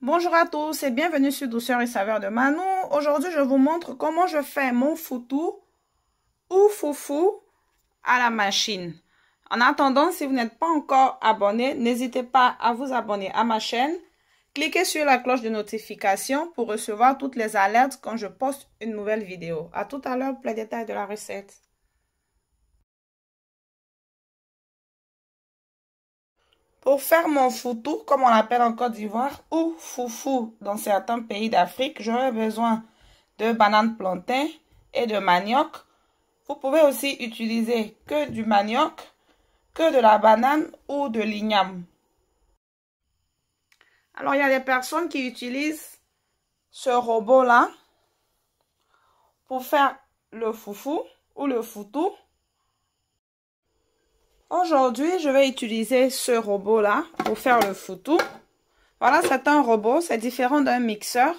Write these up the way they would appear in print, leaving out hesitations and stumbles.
Bonjour à tous et bienvenue sur Douceur et Saveur de Manou. Aujourd'hui, je vous montre comment je fais mon foutou ou foufou à la machine. En attendant, si vous n'êtes pas encore abonné, n'hésitez pas à vous abonner à ma chaîne. Cliquez sur la cloche de notification pour recevoir toutes les alertes quand je poste une nouvelle vidéo. À tout à l'heure pour les détails de la recette. Pour faire mon foutou, comme on l'appelle en Côte d'Ivoire, ou foufou dans certains pays d'Afrique, j'aurai besoin de bananes plantain et de manioc. Vous pouvez aussi utiliser que du manioc, que de la banane ou de l'igname. Alors, il y a des personnes qui utilisent ce robot-là pour faire le foufou ou le foutou. Aujourd'hui, je vais utiliser ce robot-là pour faire le foutou. Voilà, c'est un robot, c'est différent d'un mixeur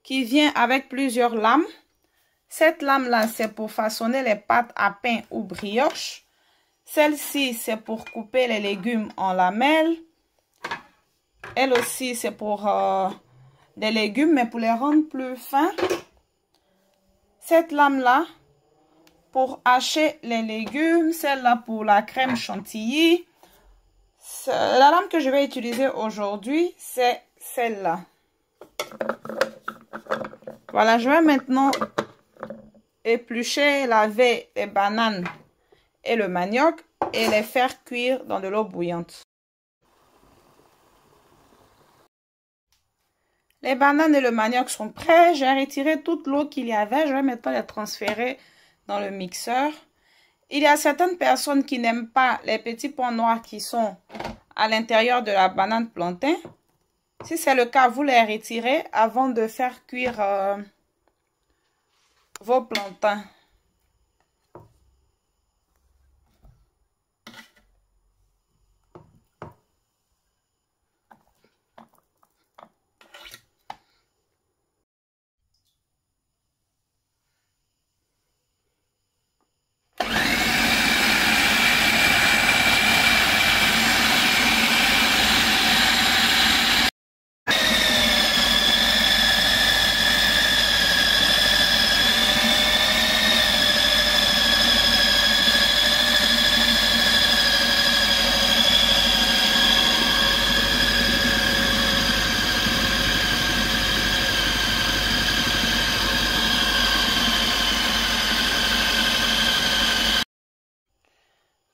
qui vient avec plusieurs lames. Cette lame-là, c'est pour façonner les pâtes à pain ou brioche. Celle-ci, c'est pour couper les légumes en lamelles. Elle aussi, c'est pour des légumes, mais pour les rendre plus fins. Cette lame-là, pour hacher les légumes, celle-là pour la crème chantilly. La lame que je vais utiliser aujourd'hui, c'est celle-là. Voilà, je vais maintenant éplucher, laver les bananes et le manioc et les faire cuire dans de l'eau bouillante. Les bananes et le manioc sont prêts. J'ai retiré toute l'eau qu'il y avait. Je vais maintenant les transférer dans le mixeur. Il y a certaines personnes qui n'aiment pas les petits points noirs qui sont à l'intérieur de la banane plantain. Si c'est le cas, vous les retirez avant de faire cuire vos plantains.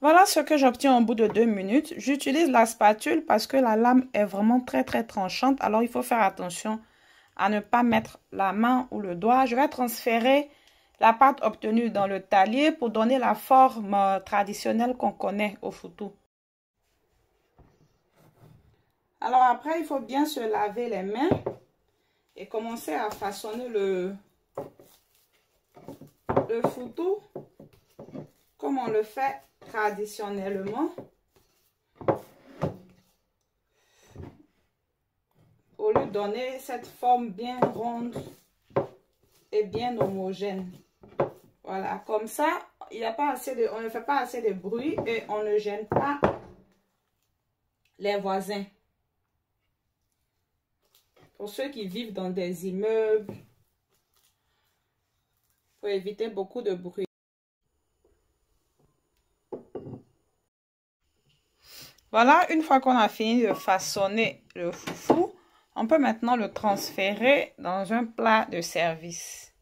Voilà ce que j'obtiens au bout de 2 minutes. J'utilise la spatule parce que la lame est vraiment très tranchante. Alors, il faut faire attention à ne pas mettre la main ou le doigt. Je vais transférer la pâte obtenue dans le talier pour donner la forme traditionnelle qu'on connaît au foutou. Alors après, il faut bien se laver les mains et commencer à façonner le foutou comme on le fait traditionnellement, pour lui donner cette forme bien ronde et bien homogène. Voilà, comme ça, il n'y a pas assez de, on ne fait pas assez de bruit et on ne gêne pas les voisins. Pour ceux qui vivent dans des immeubles, pour éviter beaucoup de bruit. Voilà, une fois qu'on a fini de façonner le foufou, on peut maintenant le transférer dans un plat de service.